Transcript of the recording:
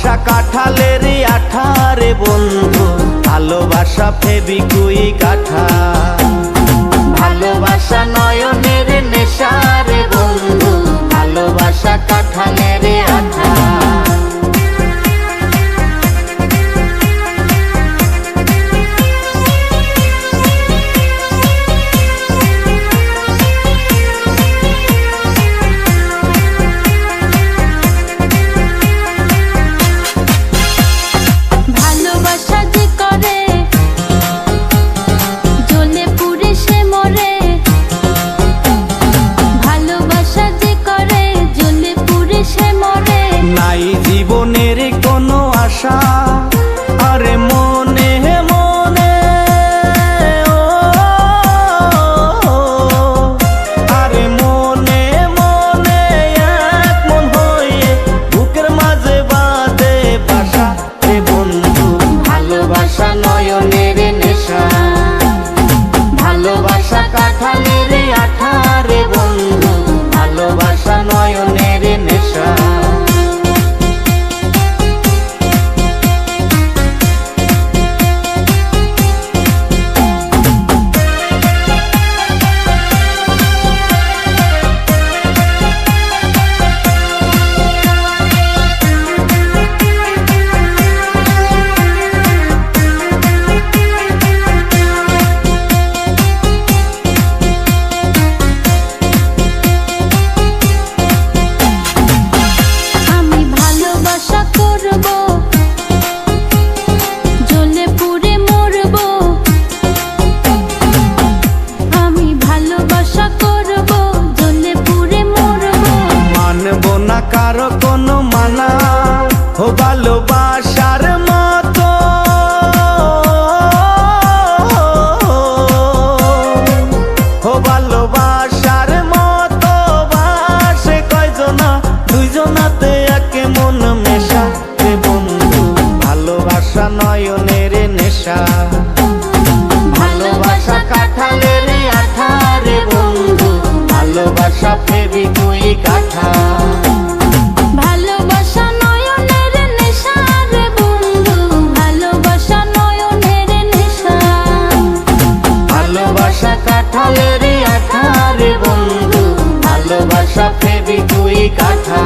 ভালোবাসা কাঁঠালের আঠারে বন্ধু, ভালোবাসা ফেবিকুইক আঠা। ভালোবাসা নয়নের নেশারে বন্ধু, ভালোবাসা কাঁঠালের আঠা। জীবনের কোনো আশা আরে মনে মনে, আরে মনে মনে এক মন হয়ে বুকের মাঝে বাঁধে বাসা রে বন্ধু। ভালোবাসা নয়নের নেশা, ভালোবাসা কাঁঠালের আঠা রে বন্ধু, ভালোবাসা নয়নের নেশা। কারো কোনো মানা ও ভালোবাসার মতো, ও ভালোবাসার মতো বাসে কয়জনা, দুইজনাতে একে মন মেশা রে বন্ধু। ভালোবাসা নয়নের নেশা, ভালোবাসা কাঁঠালের আঠা রে বন্ধু, ভালোবাসা ফেবিকুইক আঠা। কাঁঠালের আঠা রে বন্ধু, ভালোবাসা ফেবিকুইক আঠা।